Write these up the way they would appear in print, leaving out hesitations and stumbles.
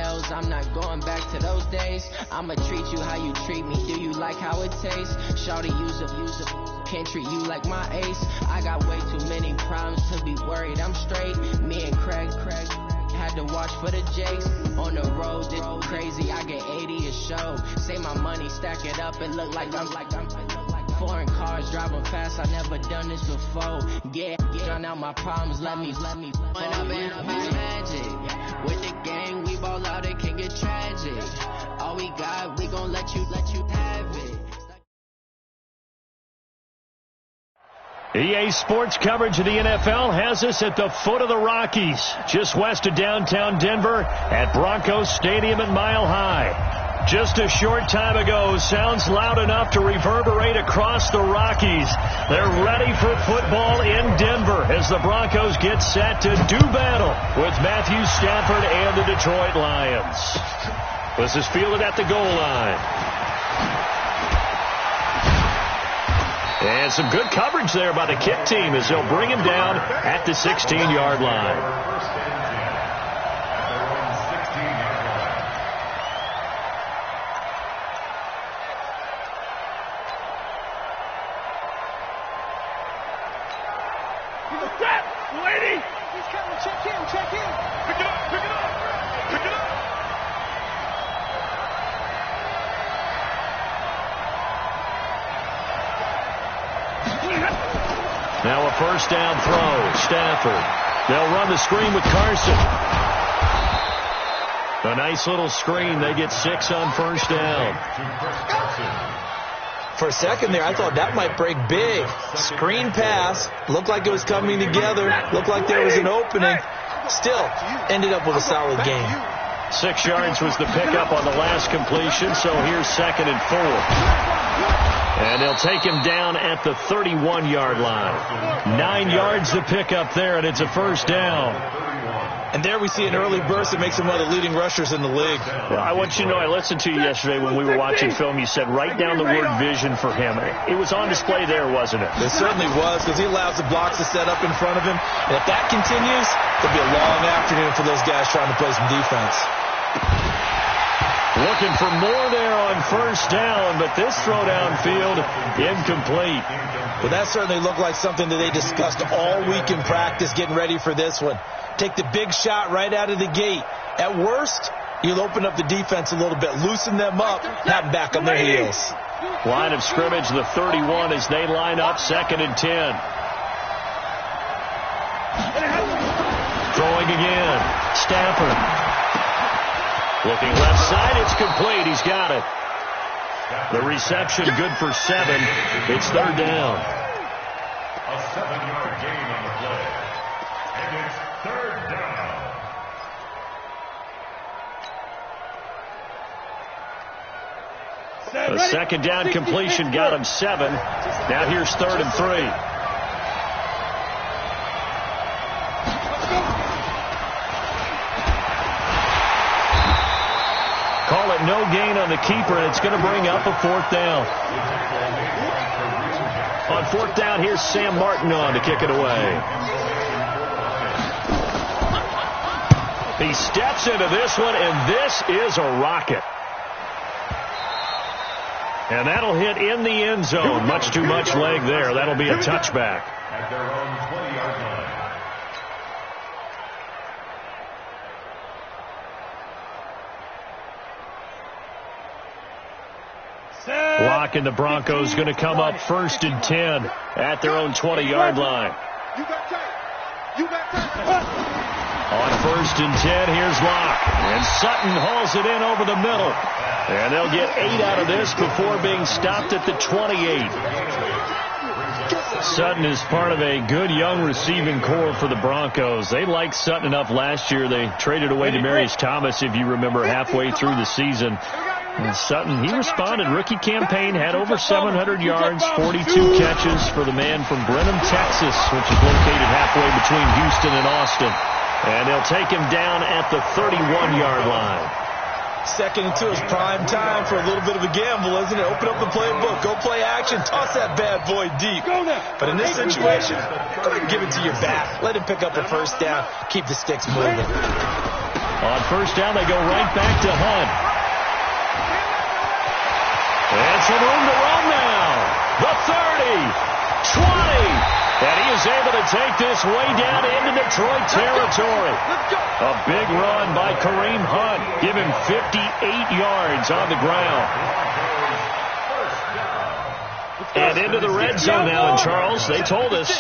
else. I'm not going back to those days. I'ma treat you how you treat me. Do you like how it tastes? Shawty, use a, can't treat you like my ace. I got way too many problems to be worried. I'm straight. Me and Craig had to watch for the Jakes. On the road, it's crazy. I get 80 a show. Say my money, stack it up, and look like I'm foreign cars driving fast. I never done this before. Yeah, drown out my problems. Let me. When I've been magic with the gang, we ball out. It can get tragic. All we got, we gon' let you have it. EA Sports coverage of the NFL has us at the foot of the Rockies, just west of downtown Denver at Broncos Stadium at Mile High. Just a short time ago, sounds loud enough to reverberate across the Rockies. They're ready for football in Denver as the Broncos get set to do battle with Matthew Stafford and the Detroit Lions. This is fielded at the goal line. And some good coverage there by the kick team as they'll bring him down at the 16-yard line. Lady! He's coming. Check in. Pick it up. Now a first down throw. Stafford. They'll run the screen with Carson. A nice little screen. They get 6 on first down. For a second there, I thought that might break big. Screen pass. Looked like it was coming together. Looked like there was an opening. Still, ended up with a solid game. 6 yards was the pickup on the last completion, so here's 2nd and 4. And they'll take him down at the 31-yard line. 9 yards the pickup there, and it's a first down. And there we see an early burst that makes him one of the leading rushers in the league. Well, I want you to know, I listened to you yesterday when we were watching film. You said write down the word vision for him. It was on display there, wasn't it? It certainly was, because he allows the blocks to set up in front of him. And if that continues, it'll be a long afternoon for those guys trying to play some defense. Looking for more there on first down, but this throw downfield incomplete. Well, that certainly looked like something that they discussed all week in practice getting ready for this one. Take the big shot right out of the gate. At worst, you'll open up the defense a little bit, loosen them up, have them back on their heels. Line of scrimmage, the 31 as they line up, 2nd and 10. Throwing again. Stafford. Looking left side, it's complete. He's got it. The reception good for 7. It's 3rd down. A 7-yard gain on the play. And it's 3rd down. A 2nd down completion got him 7. Now here's 3rd and 3. Call it no gain on the keeper, and it's going to bring up a 4th down. On 4th down, here's Sam Martin on to kick it away. He steps into this one, and this is a rocket. And that'll hit in the end zone. Much too much leg there. That'll be a touchback. At their own 20-yard line. Block, and the Broncos going to come up 1st and 10 at their own 20-yard line. On 1st and 10, here's Locke. And Sutton hauls it in over the middle. And they'll get 8 out of this before being stopped at the 28. Sutton is part of a good young receiving core for the Broncos. They liked Sutton enough last year. They traded away Demaryius Thomas, if you remember, halfway through the season. And Sutton, he responded. Rookie campaign, had over 700 yards, 42 catches for the man from Brenham, Texas, which is located halfway between Houston and Austin. And they'll take him down at the 31-yard line. 2nd and 2 is prime time for a little bit of a gamble, isn't it? Open up the playbook, go play action, toss that bad boy deep. But in this situation, go ahead and give it to your back. Let him pick up a first down, keep the sticks moving. On first down, they go right back to Hunt. And some room to run now. The 30, 20. And he is able to take this way down into Detroit territory. A big run by Kareem Hunt. Give him 58 yards on the ground. And into the red zone now. And Charles, they told us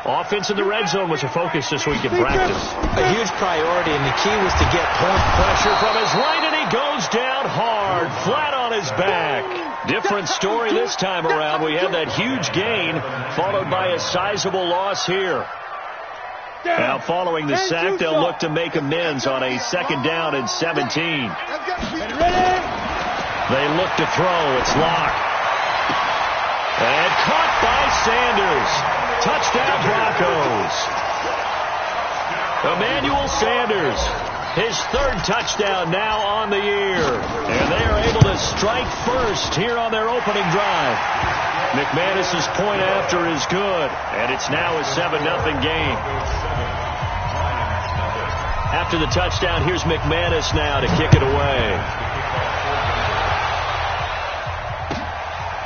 offense in the red zone was a focus this week in practice. A huge priority, and the key was to get point pressure from his right, and he goes down hard, flat on his back. Different story this time around. We had that huge gain, followed by a sizable loss here. Now, following the sack, they'll look to make amends on a 2nd down and 17. They look to throw. It's locked. And caught by Sanders. Touchdown, Broncos. Emmanuel Sanders, his 3rd touchdown now on the year. And they are able to strike first here on their opening drive. McManus's point after is good, and it's now a 7-0 game. After the touchdown, here's McManus now to kick it away.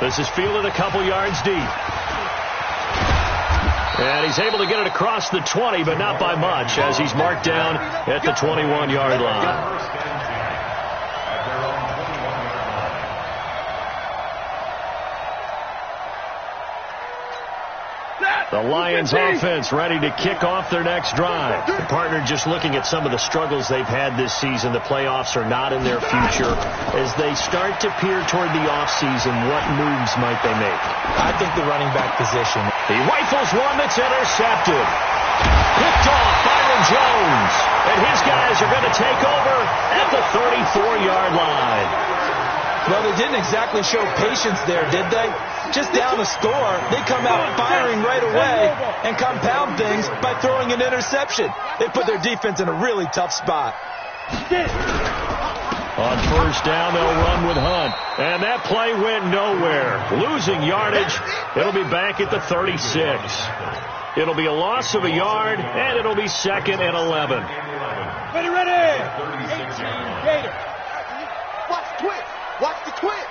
This is fielded a couple yards deep. And he's able to get it across the 20, but not by much, as he's marked down at the 21-yard line. The Lions offense ready to kick off their next drive. The partner just looking at some of the struggles they've had this season. The playoffs are not in their future. As they start to peer toward the offseason, what moves might they make? I think the running back position. He rifles one that's intercepted. Picked off Byron Jones. And his guys are going to take over at the 34-yard line. Well, they didn't exactly show patience there, did they? Just down a score, they come out firing right away and compound things by throwing an interception. They put their defense in a really tough spot. On first down, they'll run with Hunt. And that play went nowhere. Losing yardage. It'll be back at the 36. It'll be a loss of a yard, and it'll be 2nd and 11. Ready. 18, Gator. Watch the twist. Watch the twist.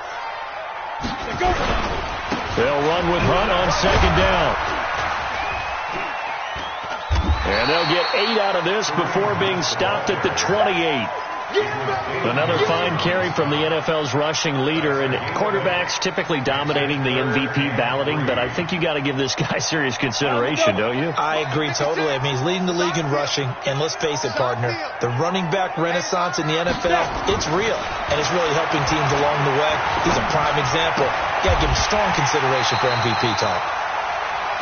Let's go. They'll run with Hunt on 2nd down. And they'll get 8 out of this before being stopped at the 28. Another fine carry from the NFL's rushing leader, and quarterbacks typically dominating the MVP balloting, but I think you got to give this guy serious consideration, don't you? I agree totally. I mean, he's leading the league in rushing, and let's face it, partner, the running back renaissance in the NFL, it's real, and it's really helping teams along the way. He's a prime example. You got to give him strong consideration for MVP talk.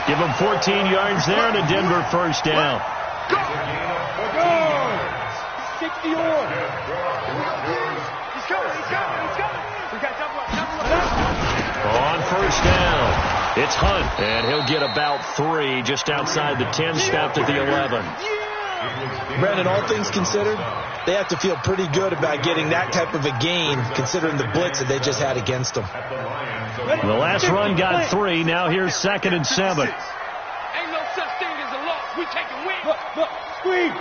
Give him 14 yards there and a Denver first down. Go! 60 on. He's coming. We got double up. On first down, it's Hunt, and he'll get about 3 just outside the 10, stopped at the 11. Brandon, all things considered, they have to feel pretty good about getting that type of a gain, considering the blitz that they just had against them. The last run got 3. Now here's 2nd and 7. Ain't no such thing as a loss. We taking wins. Look, squeeze.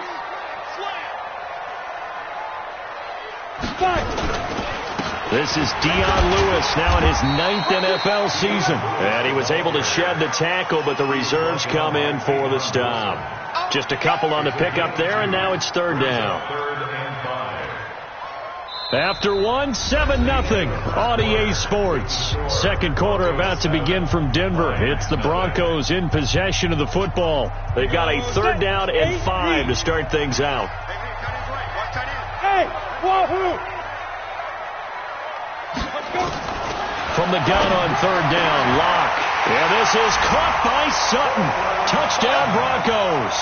This is Dion Lewis now in his 9th NFL season. And he was able to shed the tackle, but the reserves come in for the stop. Just a couple on the pickup there, and now it's 3rd down. After 1, 7-0 on EA Sports. Second quarter about to begin from Denver. It's the Broncos in possession of the football. They've got a 3rd down and 5 to start things out. Hey, wahoo! From the gun on 3rd down, Locke. And this is caught by Sutton. Touchdown, Broncos.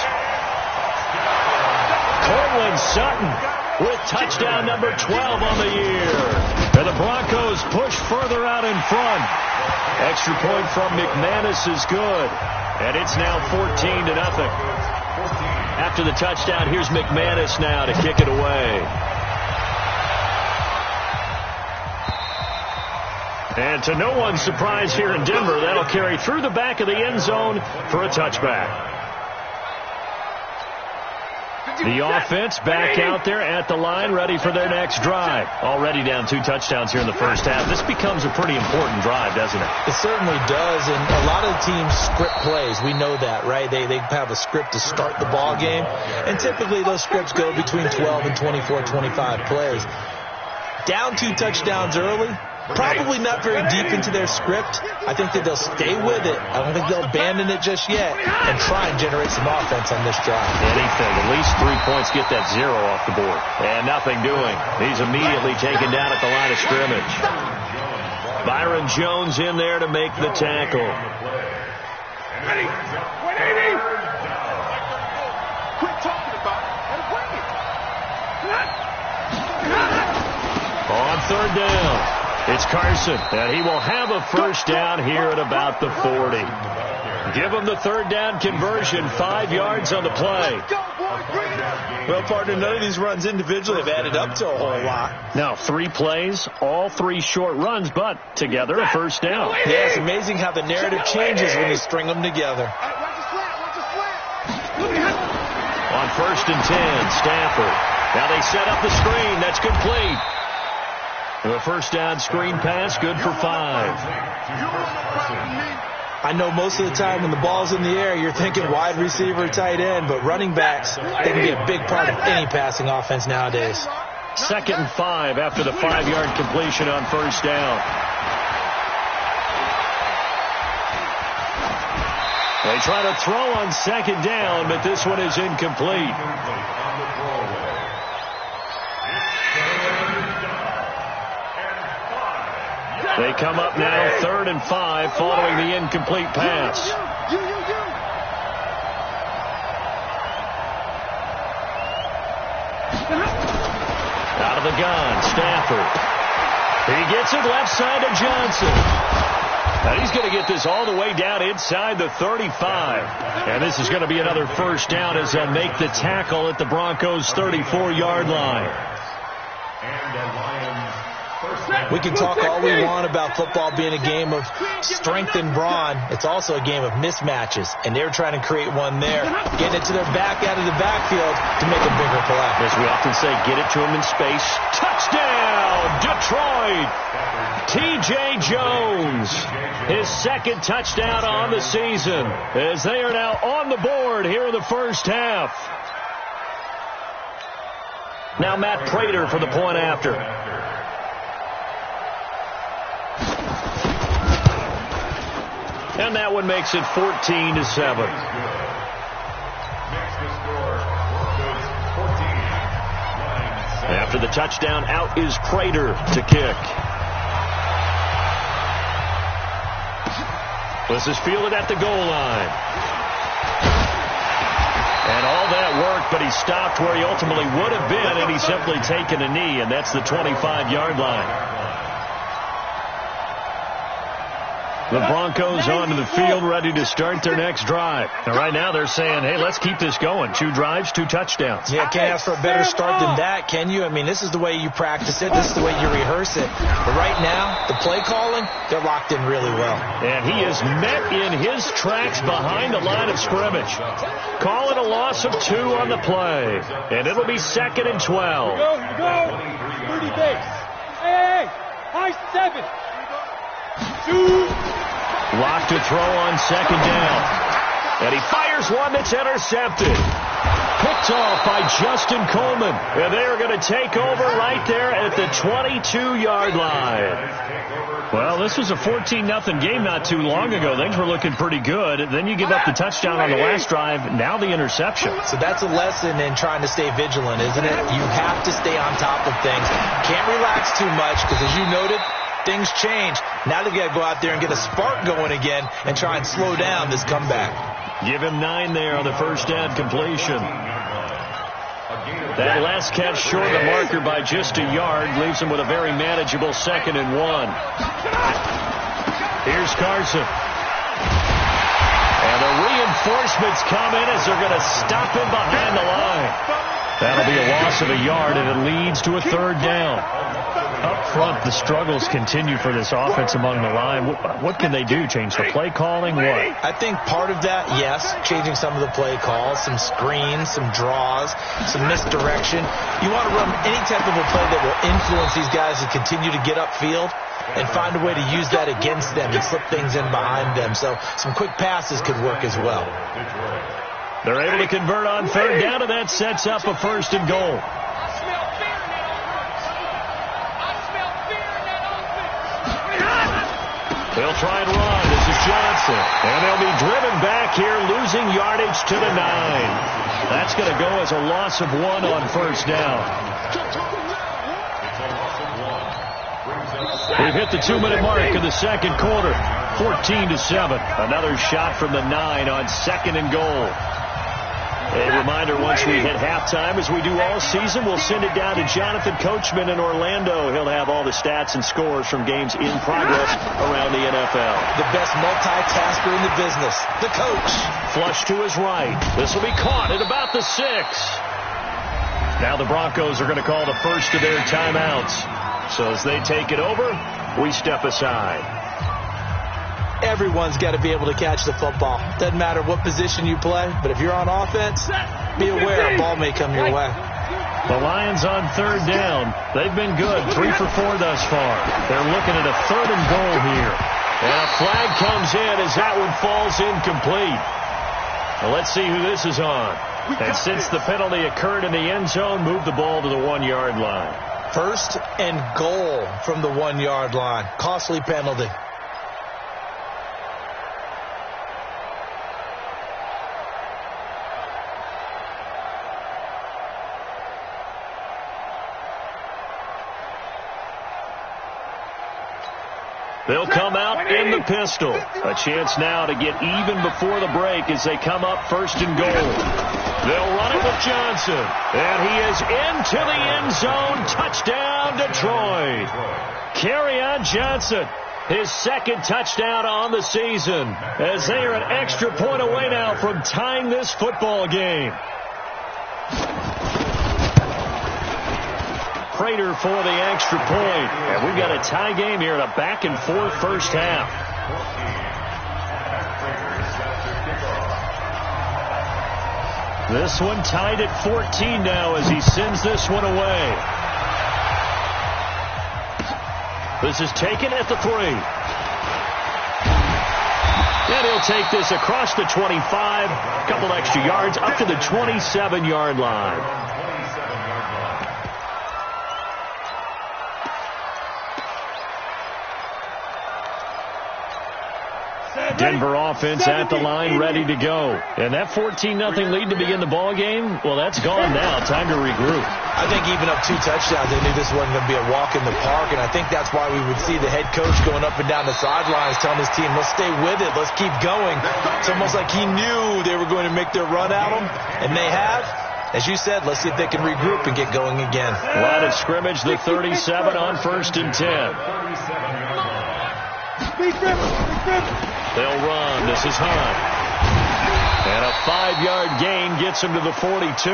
Cortland Sutton with touchdown number 12 on the year. And the Broncos push further out in front. Extra point from McManus is good. And it's now 14-0. After the touchdown, here's McManus now to kick it away. And to no one's surprise here in Denver, that'll carry through the back of the end zone for a touchback. The offense back out there at the line, ready for their next drive. Already down 2 touchdowns here in the first half. This becomes a pretty important drive, doesn't it? It certainly does, and a lot of the teams script plays. We know that, right? They have a script to start the ball game, and typically those scripts go between 12 and 24, 25 plays. Down 2 touchdowns early, probably not very deep into their script. I think that they'll stay with it. I don't think they'll abandon it just yet and try and generate some offense on this drive. Anything. At least 3 points, get that 0 off the board. And nothing doing. He's immediately taken down at the line of scrimmage. Byron Jones in there to make the tackle. Ready? 180! Quit talking about it and bring it. On 3rd down, it's Carson, and he will have a first down here at about the 40. Give him the 3rd down conversion, 5 yards on the play. Well, partner, none of these runs individually have added up to a whole lot. Now, 3 plays, all 3 short runs, but together a first down. Yeah, it's amazing how the narrative changes when you string them together. On 1st and 10, Stafford. Now they set up the screen. That's complete. The first down screen pass, good for 5. I know most of the time when the ball's in the air, you're thinking wide receiver, tight end, but running backs, they can be a big part of any passing offense nowadays. 2nd and 5 after the 5-yard completion on first down. They try to throw on 2nd down, but this one is incomplete. They come up now 3rd and 5 following the incomplete pass. Out of the gun, Stafford. He gets it left side to Johnson. And he's going to get this all the way down inside the 35. And this is going to be another first down as they'll make the tackle at the Broncos' 34-yard line. We can talk all we want about football being a game of strength and brawn. It's also a game of mismatches, and they're trying to create one there, getting it to their back out of the backfield to make a bigger play. As we often say, get it to them in space. Touchdown, Detroit! T.J. Jones, his 2nd touchdown on the season, as they are now on the board here in the first half. Now Matt Prater for the point after. And that one makes it 14-7. After the touchdown, out is Prater to kick. This is fielded at the goal line. And all that worked, but he stopped where he ultimately would have been, and he's simply taken a knee, and that's the 25-yard line. The Broncos onto the field, ready to start their next drive. And right now they're saying, hey, let's keep this going. 2 drives, 2 touchdowns. Yeah, can't ask for a better start than that, can you? I mean, this is the way you practice it. This is the way you rehearse it. But right now, the play calling, they're locked in really well. And he is met in his tracks behind the line of scrimmage. Calling a loss of 2 on the play. And it'll be 2nd and 12. Go. 30 base. Hey, high 7. 2. Lock to throw on 2nd down. And he fires one that's intercepted. Picked off by Justin Coleman. And they are going to take over right there at the 22-yard line. Well, this was a 14-0 game not too long ago. Things were looking pretty good. Then you give up the touchdown on the last drive. Now the interception. So that's a lesson in trying to stay vigilant, isn't it? You have to stay on top of things. Can't relax too much because, as you noted, things change. Now they've got to go out there and get a spark going again and try and slow down this comeback. Give him 9 there on the first down completion. That last catch short of the marker by just a yard leaves him with a very manageable 2nd and 1. Here's Carson. And the reinforcements come in as they're going to stop him behind the line. That'll be a loss of a yard, and it leads to a third down. Up front, the struggles continue for this offense among the line. What can they do? Change the play calling? What? I think part of that, yes, changing some of the play calls, some screens, some draws, some misdirection. You want to run any type of a play that will influence these guys to continue to get upfield and find a way to use that against them and slip things in behind them. So some quick passes could work as well. They're able to convert on third down, and that sets up a first and goal. They'll try and run. This is Johnson. And they'll be driven back here, losing yardage to the 9. That's going to go as a loss of 1 on first down. We've hit the 2-minute mark of the second quarter. 14-7. Another shot from the 9 on second and goal. A reminder, once we hit halftime, as we do all season, we'll send it down to Jonathan Coachman in Orlando. He'll have all the stats and scores from games in progress around the NFL. The best multitasker in the business, the coach. Flush to his right. This will be caught at about the 6. Now the Broncos are going to call the first of their timeouts. So as they take it over, we step aside. Everyone's got to be able to catch the football. Doesn't matter what position you play, but if you're on offense, be aware a ball may come your way. The Lions on third down. They've been good, 3 for 4 thus far. They're looking at a third and goal here. And a flag comes in as that one falls incomplete. Well, let's see who this is on. And since the penalty occurred in the end zone, move the ball to the 1-yard line. First and goal from the 1-yard line. Costly penalty. They'll come out in the pistol. A chance now to get even before the break as they come up first and goal. They'll run it with Johnson. And he is into the end zone. Touchdown, Detroit. Kerryon Johnson, his second touchdown on the season, as they are an extra point away now from tying this football game. Prater for the extra point. And we've got a tie game here in a back-and-forth first half. This one tied at 14 now as he sends this one away. This is taken at the 3. And he'll take this across the 25. A couple extra yards up to the 27-yard line. Denver offense at the line, ready to go. And that 14-0 lead to begin the ball game, well, that's gone now. Time to regroup. I think even up 2 touchdowns, they knew this wasn't going to be a walk in the park, and I think that's why we would see the head coach going up and down the sidelines telling his team, let's stay with it, let's keep going. It's almost like he knew they were going to make their run at him, and they have. As you said, let's see if they can regroup and get going again. Line of scrimmage, the 37 on first and 10. They'll run. This is Hunt. And a 5-yard gain gets him to the 42.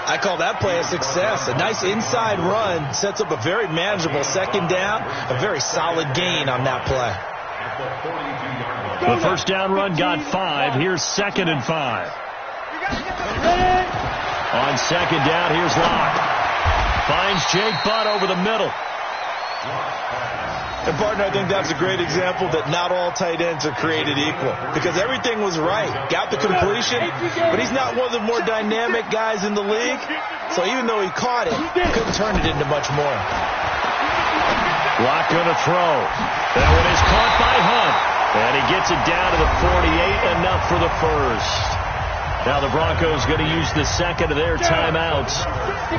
I call that play a success. A nice inside run sets up a very manageable second down. A very solid gain on that play. The first down run got 5. Here's second and 5. On second down, here's Locke. Finds Jake Butt over the middle. And, partner, I think that's a great example that not all tight ends are created equal. Because everything was right. Got the completion, but he's not one of the more dynamic guys in the league. So even though he caught it, he couldn't turn it into much more. Locke going to throw. That one is caught by Hunt. And he gets it down to the 48, enough for the first. Now the Broncos going to use the second of their timeouts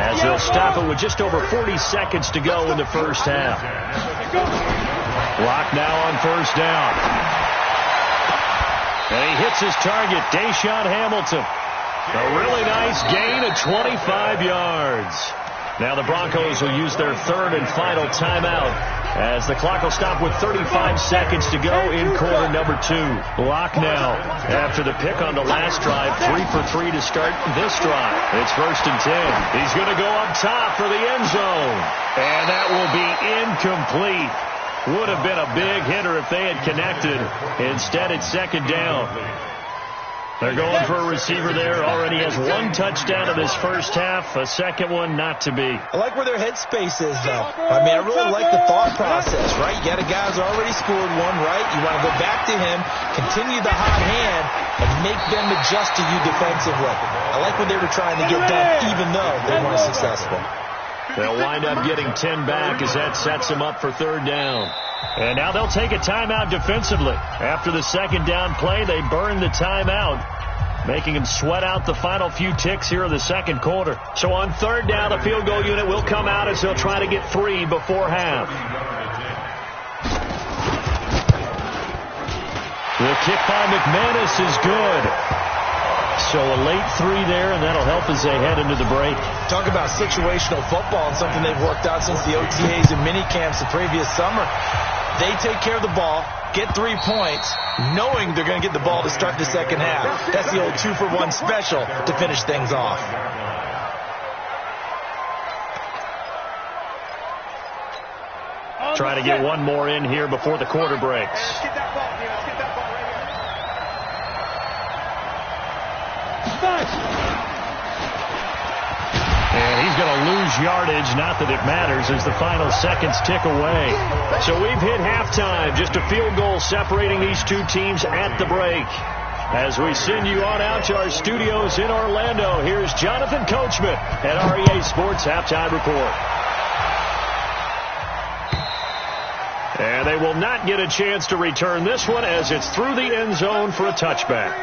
as they'll stop it with just over 40 seconds to go in the first half. Locke now on first down. And he hits his target, Deshaun Hamilton. A really nice gain of 25 yards. Now the Broncos will use their third and final timeout as the clock will stop with 35 seconds to go in quarter number 2. Lock now after the pick on the last drive, 3 for 3 to start this drive. It's 1st and 10. He's going to go up top for the end zone. And that will be incomplete. Would have been a big hitter if they had connected. Instead, it's 2nd down. They're going for a receiver there. Already has 1 touchdown in this first half. A second one not to be. I like where their headspace is, though. I mean, I really like the thought process, right? You got a guy who's already scored one, right? You want to go back to him, continue the hot hand, and make them adjust to you defensively. I like what they were trying to get done, even though they weren't successful. They'll wind up getting 10 back as that sets them up for 3rd down. And now they'll take a timeout defensively. After the 2nd down play, they burn the timeout, making them sweat out the final few ticks here in the 2nd quarter. So on 3rd down, the field goal unit will come out as they'll try to get 3 before half. The kick by McManus is good. So a late 3 there, and that'll help as they head into the break. Talk about situational football and something they've worked out since the OTAs and mini camps the previous summer. They take care of the ball, get 3 points, knowing they're going to get the ball to start the second half. That's the old 2-for-1 special to finish things off. Try to get one more in here before the quarter breaks. Let's get that ball here. Let's get that ball right here. And he's going to lose yardage. Not that it matters as the final seconds tick away. So we've hit halftime. Just a field goal separating these two teams at the break. As we send you on out to our studios in Orlando, here's Jonathan Coachman at REA Sports Halftime Report. And they will not get a chance to return this one as it's through the end zone for a touchback.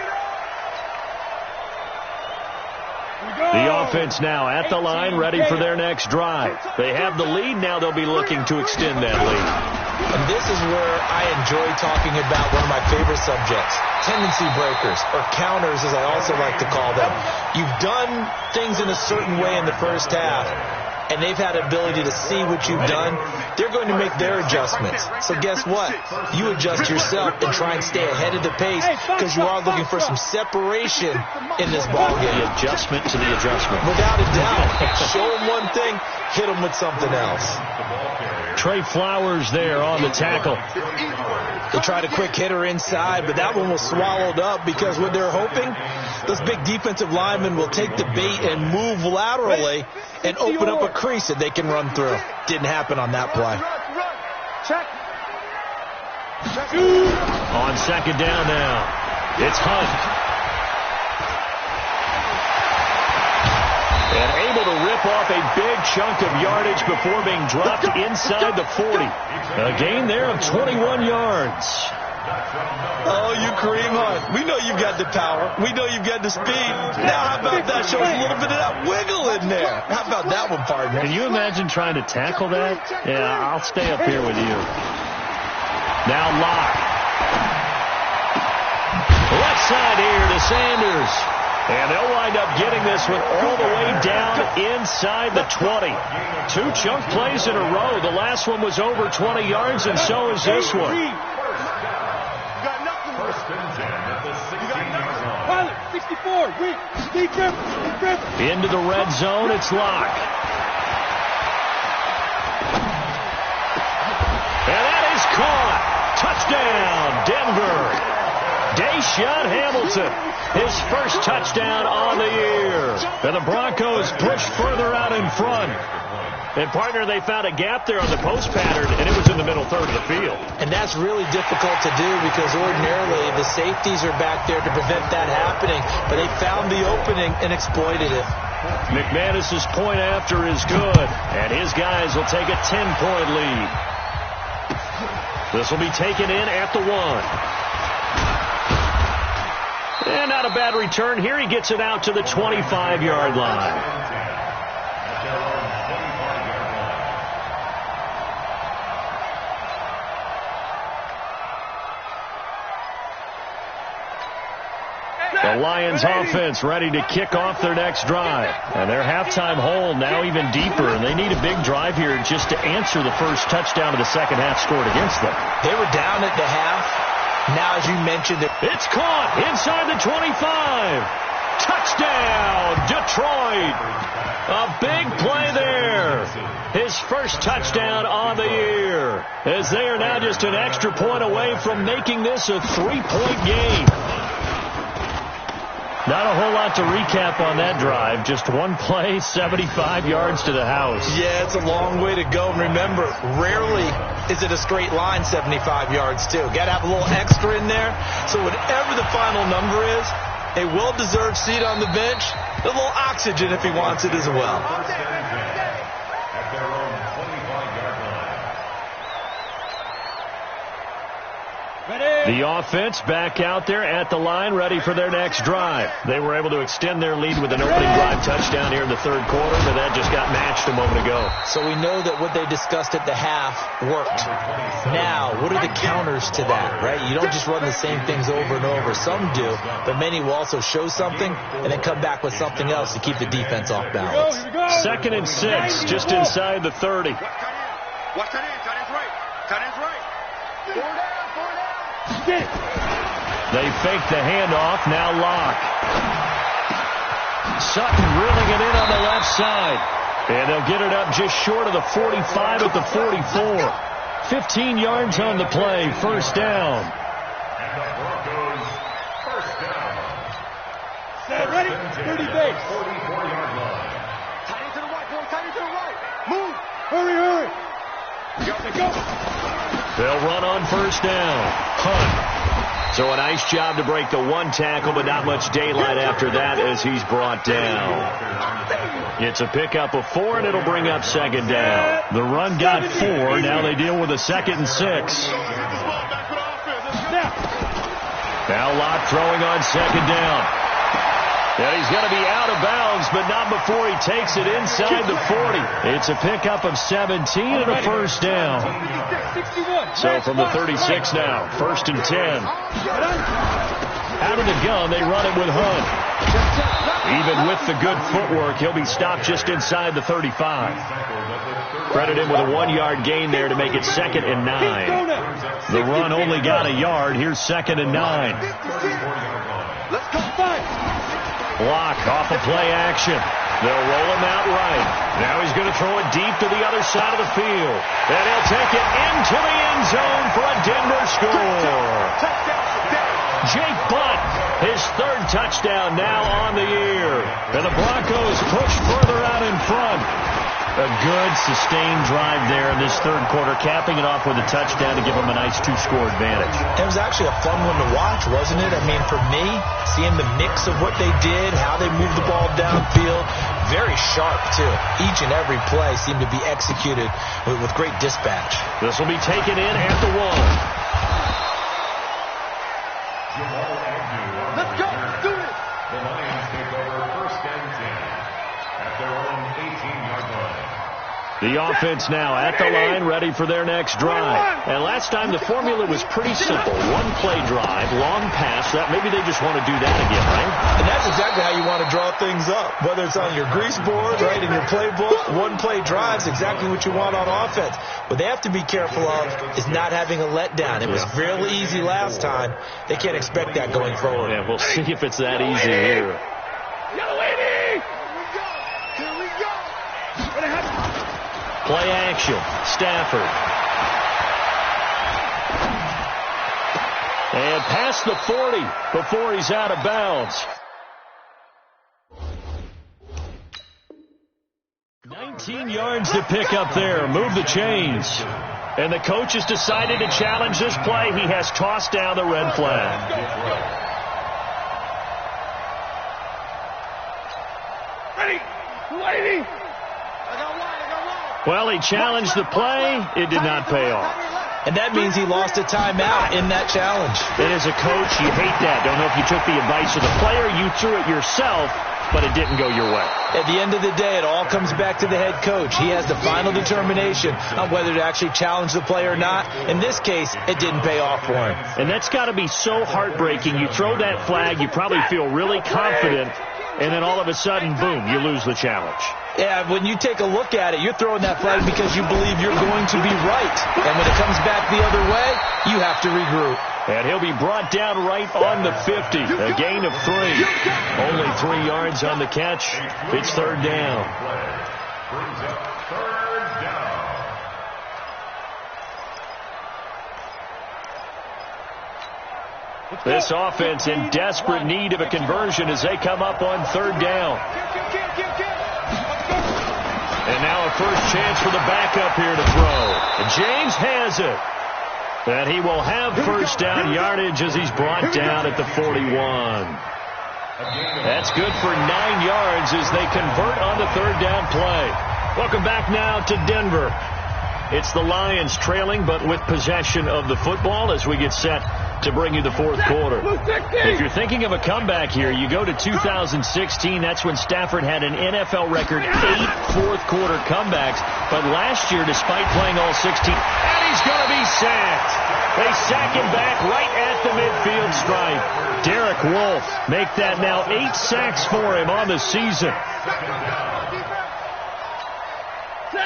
The offense now at the line, ready for their next drive. They have the lead. Now they'll be looking to extend that lead. And this is where I enjoy talking about one of my favorite subjects, tendency breakers, or counters as I also like to call them. You've done things in a certain way in the first half, and they've had ability to see what you've done. They're going to make their adjustments. So guess what? You adjust yourself and try and stay ahead of the pace because you are looking for some separation in this ball game. The adjustment to the adjustment. Without a doubt. Show them one thing, hit them with something else. Trey Flowers there on the tackle. They tried a quick hitter inside, but that one was swallowed up because what they're hoping, those big defensive linemen will take the bait and move laterally and open up a crease that they can run through. Didn't happen on that play. On second down now, it's Hunt. And able to rip off a big chunk of yardage before being dropped inside the 40. A gain there of 21 yards. Oh, you Kareem Hunt. We know you've got the power. We know you've got the speed. Now how about that? Shows a little bit of that wiggle in there. How about that one, partner? Can you imagine trying to tackle that? Yeah, I'll stay up here with you. Now Locke. Left side here to Sanders. And they'll wind up getting this one all the way down inside the 20. 2 chunk plays in a row. The last one was over 20 yards, and so is this one. Into the red zone, it's Locke. And that is caught. Touchdown, Denver. Deshaun Hamilton, his first touchdown on the year. And the Broncos push further out in front. And, partner, they found a gap there on the post pattern, and it was in the middle third of the field. And that's really difficult to do because ordinarily the safeties are back there to prevent that happening. But they found the opening and exploited it. McManus's point after is good, and his guys will take a 10-point lead. This will be taken in at the 1. And not a bad return here. He gets it out to the 25-yard line. The The Lions offense ready to kick off their next drive. And their halftime hole now even deeper, and they need a big drive here just to answer the first touchdown of the second half scored against them. They were down at the half. Now, as you mentioned, it's caught inside the 25. Touchdown, Detroit. A big play there. His first touchdown on the year, as they are now just an extra point away from making this a 3-point game. Not a whole lot to recap on that drive. Just one play, 75 yards to the house. Yeah, it's a long way to go. And remember, rarely is it a straight line 75 yards, too. Got to have a little extra in there. So whatever the final number is, a well-deserved seat on the bench, a little oxygen if he wants it as well. At their own 25-yard line. The offense back out there at the line, ready for their next drive. They were able to extend their lead with an opening drive touchdown here in the third quarter, but that just got matched a moment ago. So we know that what they discussed at the half worked. Now, what are the counters to that, right? You don't just run the same things over and over. Some do, but many will also show something and then come back with something else to keep the defense off balance. 2nd and 6, just inside the 30. Watch that in. Tight end's right. Tight end's right. 4 down. They fake the handoff, now Locke. Sutton drilling it in on the left side. And they'll get it up just short of the 45 at the 44. 15 yards on the play, first down. And the Broncos, first down. Set ready, 30 base. 44-yard line. Tight end to the right, boy. Tight end to the right. Move. Hurry. Go. They'll run on first down. Hunt. So a nice job to break the one tackle, but not much daylight after that as he's brought down. It's a pickup of 4, and it'll bring up second down. The run got 4. Now they deal with a 2nd and 6. Now Locke throwing on second down. And he's going to be out of bounds, but not before he takes it inside the 40. It's a pickup of 17 and a first down. So from the 36 now, 1st and 10. Out of the gun, they run it with Hunt. Even with the good footwork, he'll be stopped just inside the 35. Credit him with a 1-yard gain there to make it 2nd and 9. The run only got a yard. Here's 2nd and 9. Let's go fight. Block off of play action. They'll roll him out right. Now he's going to throw it deep to the other side of the field. And he'll take it into the end zone for a Denver score. Jake Butt, his 3rd touchdown now on the year. And the Broncos push further out in front. A good, sustained drive there in this third quarter, capping it off with a touchdown to give them a nice 2-score advantage. It was actually a fun one to watch, wasn't it? I mean, for me, seeing the mix of what they did, how they moved the ball downfield, very sharp, too. Each and every play seemed to be executed with great dispatch. This will be taken in at the 1. Let's go. Do it. The Lions take over 1st and 10 at their own 18-yard line. The offense now at the line, ready for their next drive. And last time the formula was pretty simple. 1-play drive, long pass. That maybe they just want to do that again, right? And that's exactly how you want to draw things up. Whether it's on your grease board, right, in your playbook, 1-play drive's exactly what you want on offense. What they have to be careful of is not having a letdown. It was real easy last time. They can't expect that going forward. Yeah, we'll see if it's that easy here. Yellow lady. Here we go. Play action. Stafford. And past the 40 before he's out of bounds. 19 yards to pick up there. Move the chains. And the coach has decided to challenge this play. He has tossed down the red flag. Lady. Well, he challenged the play. It did not pay off. And that means he lost a timeout in that challenge. And as a coach, you hate that. Don't know if you took the advice of the player. You threw it yourself. but it didn't go your way. At the end of the day, it all comes back to the head coach. He has the final determination on whether to actually challenge the play or not. In this case, it didn't pay off for him. And that's got to be so heartbreaking. You throw that flag, you probably feel really confident, and then all of a sudden, boom, you lose the challenge. Yeah, when you take a look at it, you're throwing that flag because you believe you're going to be right. And when it comes back the other way, you have to regroup. And he'll be brought down right on the 50. A gain of 3. Only 3 yards on the catch. It's third down. Brings up third down. This offense in desperate need of a conversion as they come up on third down. And now a first chance for the backup here to throw. And James has it. And he will have first down yardage as he's brought down at the 41. That's good for 9 yards as they convert on the third down play. Welcome back now to Denver. It's the Lions trailing, but with possession of the football as we get set to bring you the fourth quarter. If you're thinking of a comeback here, you go to 2016. That's when Stafford had an NFL record 8 fourth-quarter comebacks. But last year, despite playing all 16, and he's going to be sacked. They sack him back right at the midfield stripe. Derek Wolfe make that now 8 sacks for him on the season.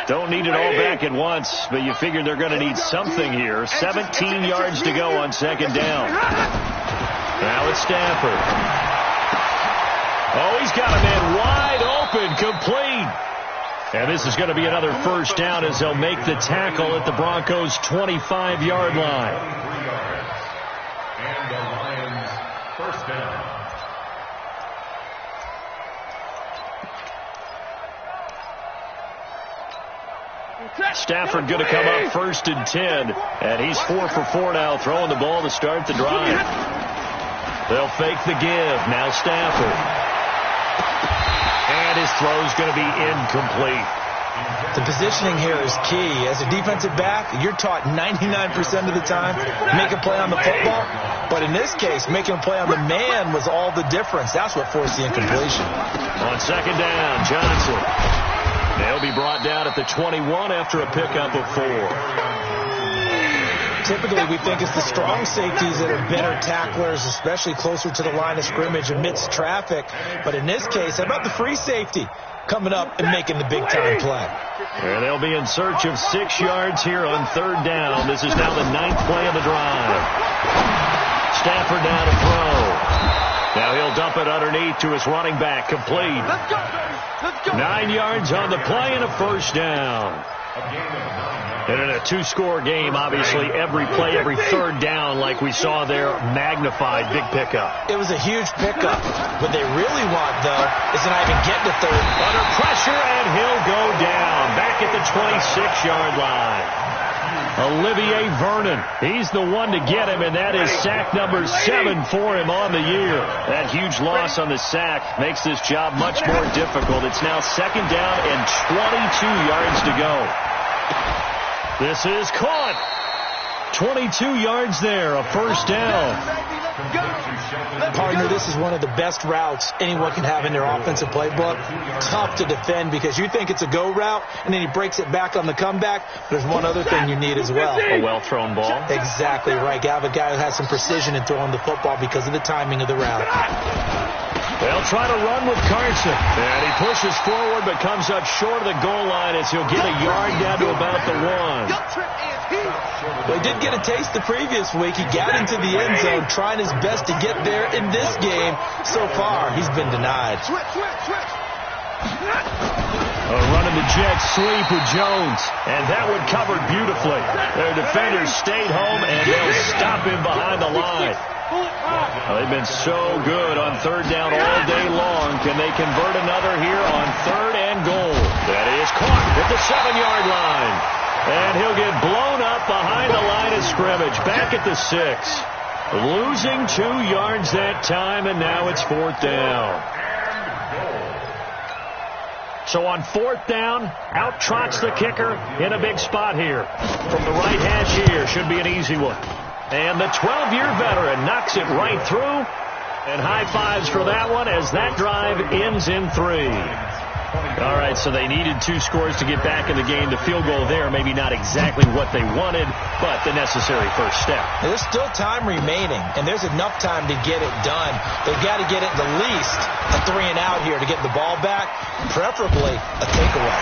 Don't need it all back at once, but you figure they're going to need something here. 17 yards to go on second down. Now it's Stafford. Oh, he's got a man wide open, complete. And this is going to be another first down as they'll make the tackle at the Broncos' 25-yard line. And the Lions first down. Stafford going to come up first and 10. And he's 4 for 4 now, throwing the ball to start the drive. They'll fake the give. Now Stafford. And his throw's going to be incomplete. The positioning here is key. As a defensive back, you're taught 99% of the time, make a play on the football. But in this case, making a play on the man was all the difference. That's what forced the incompletion. On second down, Johnson. They'll be brought down at the 21 after a pickup of 4. Typically, we think it's the strong safeties that are better tacklers, especially closer to the line of scrimmage amidst traffic. But in this case, how about the free safety coming up and making the big-time play? And they'll be in search of 6 yards here on third down. This is now the 9th play of the drive. Stafford now to throw. Now he'll dump it underneath to his running back, complete. 9 yards on the play and a first down. And in a 2-score game, obviously, every play, every third down, like we saw there, magnified, big pickup. It was a huge pickup. What they really want, though, is to not even get to third. Under pressure, and he'll go down, back at the 26-yard line. Olivier Vernon, he's the one to get him, and that is sack number 7 for him on the year. That huge loss on the sack makes this job much more difficult. It's now second down and 22 yards to go. This is caught. 22 yards there, a first down. Partner, this is one of the best routes anyone can have in their offensive playbook. Tough to defend because you think it's a go route, and then he breaks it back on the comeback. There's one other thing you need as well. A well-thrown ball. Exactly right. You have a guy who has some precision in throwing the football because of the timing of the route. They'll try to run with Carson. And he pushes forward but comes up short of the goal line as he'll get a yard down to about the 1. Well, he did get a taste the previous week. He got into the end zone trying his best to get there in this game. So far, he's been denied. Running the jet sweep with Jones. And that one covered beautifully. Their defenders stayed home, and they'll stop him behind the line. They've been so good on third down all day long. Can they convert another here on third and goal? That is caught at the 7-yard line. And he'll get blown up behind the line of scrimmage. Back at the 6. Losing 2 yards that time, and now it's fourth down. So on fourth down, out trots the kicker in a big spot here. From the right hash here, should be an easy one. And the 12-year veteran knocks it right through. And high fives for that one as that drive ends in 3. All right, so they needed 2 scores to get back in the game. The field goal there, maybe not exactly what they wanted, but the necessary first step. There's still time remaining, and there's enough time to get it done. They've got to get it at least a 3-and-out here to get the ball back, preferably a takeaway.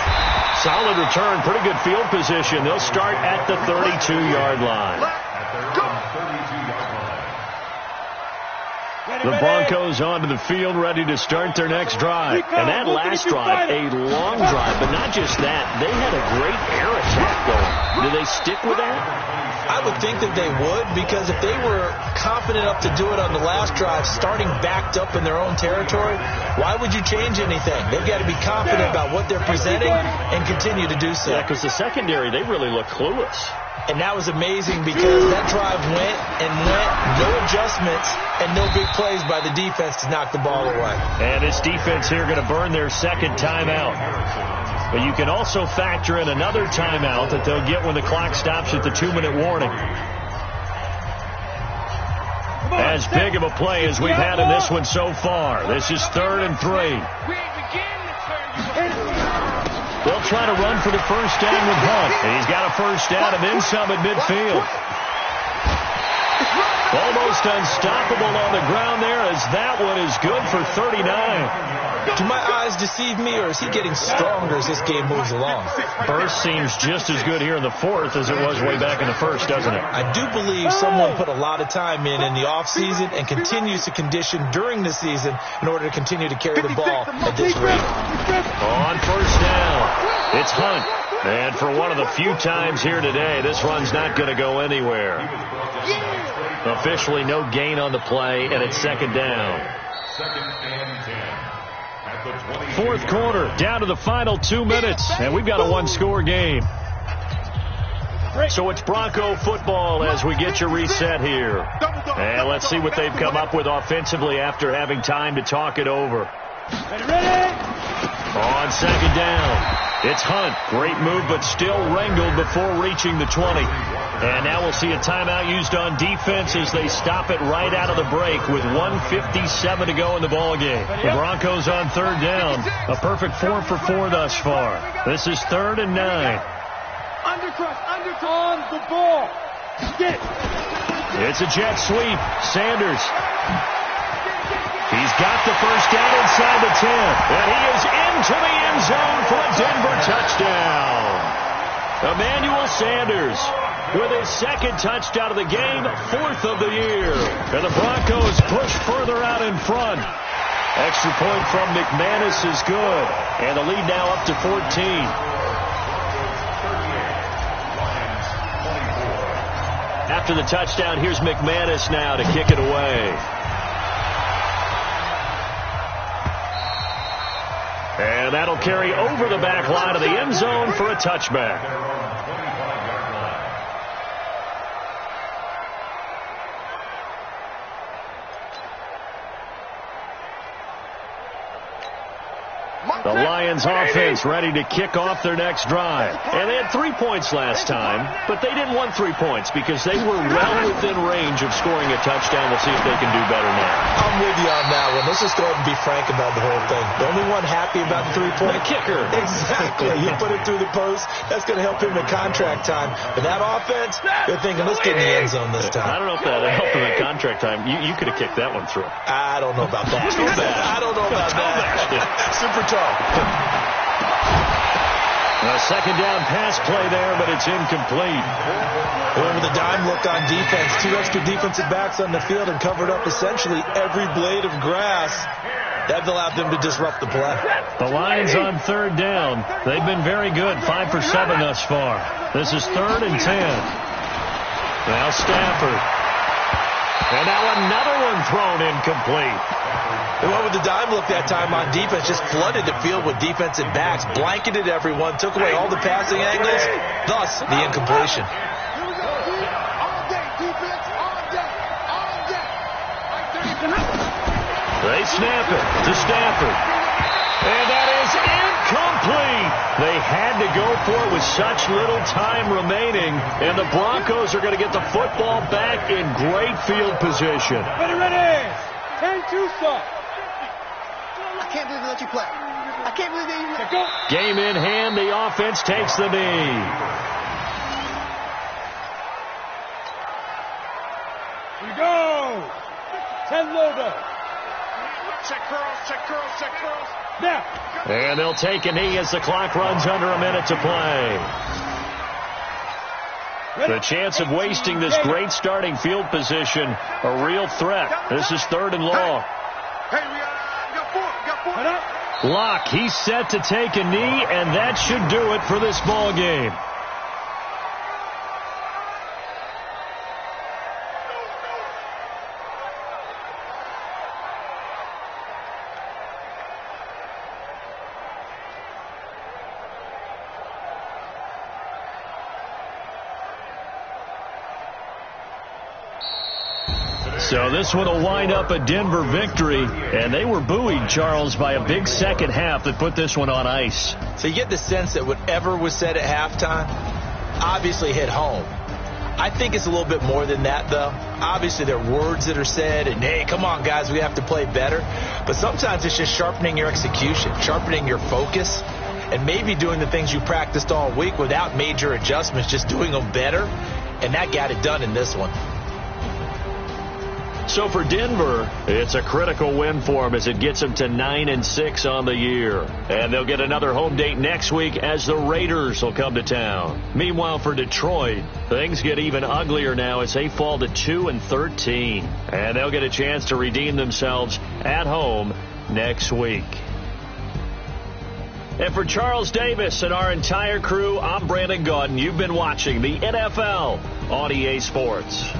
Solid return, pretty good field position. They'll start at the 32-yard line. The Broncos onto the field, ready to start their next drive. And that last drive, a long drive, but not just that. They had a great air attack going. Do they stick with that? I would think that they would, because if they were confident enough to do it on the last drive, starting backed up in their own territory, why would you change anything? They've got to be confident about what they're presenting and continue to do so. Yeah, because the secondary, they really look clueless. And that was amazing because that drive went and went, no adjustments and no big plays by the defense to knock the ball away. And this defense here going to burn their second timeout. But you can also factor in another timeout that they'll get when the clock stops at the 2-minute warning. As big of a play as we've had in this one so far. This is 3rd and 3. They'll try to run for the first down with Hunt. And he's got a first down and then some at midfield. Almost unstoppable on the ground there as that one is good for 39. Do my eyes deceive me, or is he getting stronger as this game moves along? Burst seems just as good here in the 4th as it was way back in the 1st, doesn't it? I do believe someone put a lot of time in the offseason and continues to condition during the season in order to continue to carry the ball at this rate. On first down, it's Hunt. And for one of the few times here today, this run's not going to go anywhere. Officially no gain on the play, and it's 2nd down. 2nd and 10. 4th quarter, down to the final 2 minutes, and we've got a 1-score game. So it's Bronco football as we get you reset here. And let's see what they've come up with offensively after having time to talk it over. On 2nd down, it's Hunt. Great move, but still wrangled before reaching the 20. And now we'll see a timeout used on defense as they stop it right out of the break with 1:57 to go in the ballgame. The Broncos on 3rd down. A perfect 4 for 4 thus far. This is 3rd and 9. On the ball. Get. It's a jet sweep. Sanders. He's got the first down inside the 10. And he is into the end zone for a Denver touchdown. Emmanuel Sanders with his 2nd touchdown of the game, 4th of the year. And the Broncos push further out in front. Extra point from McManus is good. And the lead now up to 14. After the touchdown, here's McManus now to kick it away. And that'll carry over the back line of the end zone for a touchback. The Lions offense ready to kick off their next drive. And they had 3 points last time, but they didn't want 3 points because they were well within range of scoring a touchdown. We'll see if they can do better now. I'm with you on that one. Let's just go ahead and be frank about the whole thing. The only one happy about the 3-point. The kicker. Exactly. You put it through the post. That's going to help him in contract time. But that offense, they're thinking, let's get in the end zone this time. I don't know if that helped him in contract time. You could have kicked that one through. I don't know about that. I don't know about that. Super tall. A 2nd down pass play there, but it's incomplete. With a dime look on defense, 2 extra defensive backs on the field and covered up essentially every blade of grass. That allowed them to disrupt the play. The Lions on 3rd down. They've been very good, 5 for 7 thus far. This is 3rd and 10. Now Stafford. And now another one thrown incomplete. They went with the dime look that time on defense, just flooded the field with defensive backs, blanketed everyone, took away all the passing angles, thus the incompletion. They snap it to Stafford. And that is incomplete. They had to go for it with such little time remaining. And the Broncos are going to get the football back in great field position. Ready. 10-2 start. I can't believe they let you play. I can't believe they even let go. Game in hand. The offense takes the knee. Here we go. 10 Lobo. Check curls. Now. And they'll take a knee as the clock runs under a minute to play. The chance of wasting this great starting field position, a real threat. This is 3rd and long. Hey, we got 4. Locke, he's set to take a knee, and that should do it for this ball game. So this one will wind up a Denver victory, and they were buoyed, Charles, by a big second half that put this one on ice. So you get the sense that whatever was said at halftime obviously hit home. I think it's a little bit more than that, though. Obviously, there are words that are said, and, hey, come on, guys, we have to play better. But sometimes it's just sharpening your execution, sharpening your focus, and maybe doing the things you practiced all week without major adjustments, just doing them better. And that got it done in this one. So for Denver, it's a critical win for them as it gets them to 9-6 on the year. And they'll get another home date next week as the Raiders will come to town. Meanwhile, for Detroit, things get even uglier now as they fall to 2-13. And they'll get a chance to redeem themselves at home next week. And for Charles Davis and our entire crew, I'm Brandon Gaudin. You've been watching the NFL on EA Sports.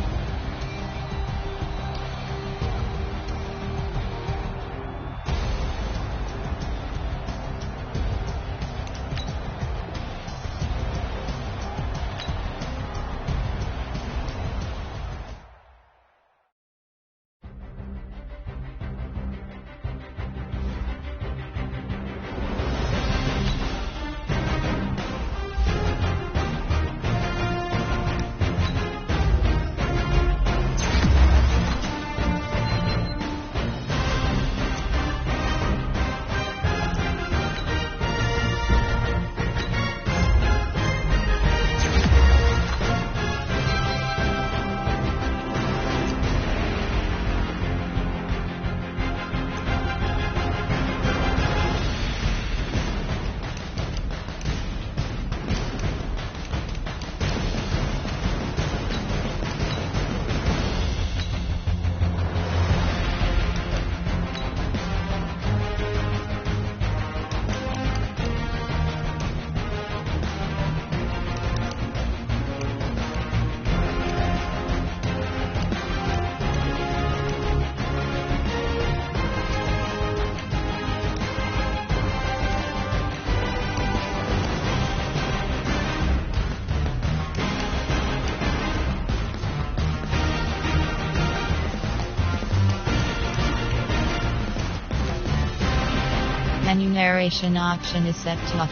Menu narration option is set to off.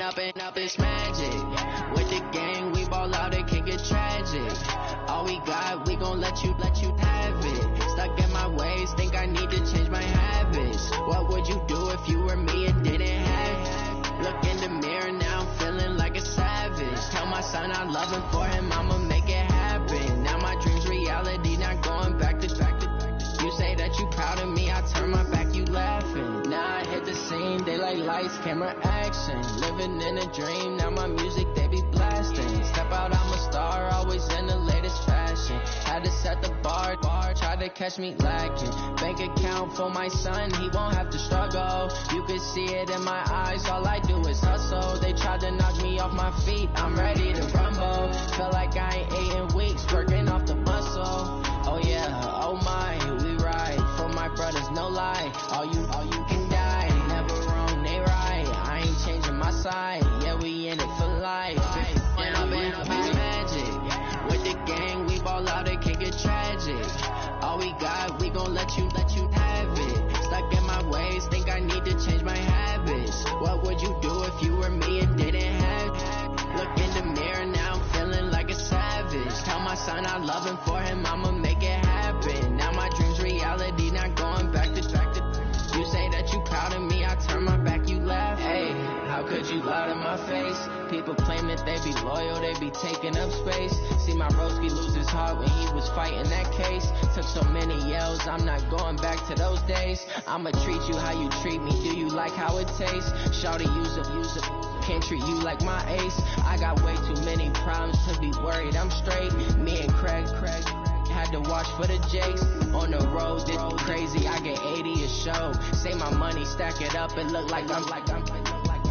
up, it's magic. With the gang, we ball out, it can get tragic. All we got, we gon' let you have it. Stuck in my ways, think I need to change my habits. What would you do if you were me and didn't have it? Look in the mirror now, I'm feeling like a savage. Tell my son I love him, for him I'ma make it happen. Now my dream's reality, not going back to. You say that you proud of me, I turn my back, you laughing. Now I hit the scene, they like lights, camera, action. Living in a dream, now my music, they be blasting. Step out, I'm a star, always in the latest fashion. Had to set the bar, try to catch me lacking. Bank account for my son, he won't have to struggle. You can see it in my eyes, all I do is hustle. They tried to knock me off my feet, I'm ready to rumble. Feel like I ain't ate in weeks, working off the muscle. Oh yeah, oh my, we ride for my brothers, no lie. All you can die, never wrong, they right. I ain't changing my side, yeah, we in it for life. And I've been magic. With the gang, we ball out, it can get tragic. All we got, we gon' let you have it. Stuck in my ways, think I need to change my habits. What would you do if you were me and didn't have it? Look in the mirror now, I'm feeling like a savage. Tell my son I love him, for him I'ma make it happen. Now my dream's reality, not going back to. You say that you proud of me, I turn my back, you laugh. Hey, how could you lie to my face? People claim that they be loyal, they be taking up space. See my broski lose his heart when he was fighting that case. Took so many yells, I'm not going back to those days. I'ma treat you how you treat me, do you like how it tastes? Shawty, use it. Can't treat you like my ace. I got way too many problems to be worried, I'm straight. Me and Craig had to watch for the Jakes. On the road, this crazy, I get 80 a show. Say my money, stack it up, it look like I'm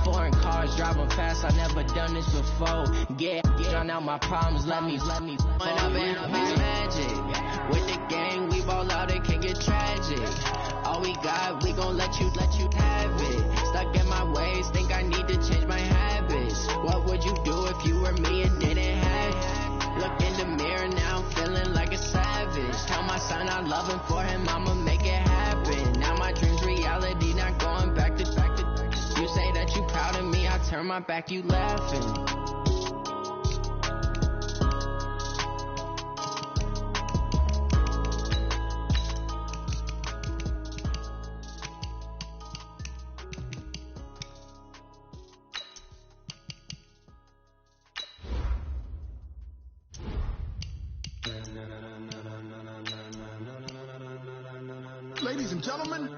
foreign cars driving fast, I never done this before. Drown out my problems, let me When up it's magic. With the gang, we ball out, it can get tragic. All we got, we gon' let you have it. Stuck in my ways, think I need to change my habits. What would you do if you were me and didn't have it? Look in the mirror now, I'm feeling like a savage. Tell my son I love him, for him I'ma make it happen. Now my dream's reality, not going back to. You say that you proud of me, I turn my back, you laughing. Ladies and gentlemen,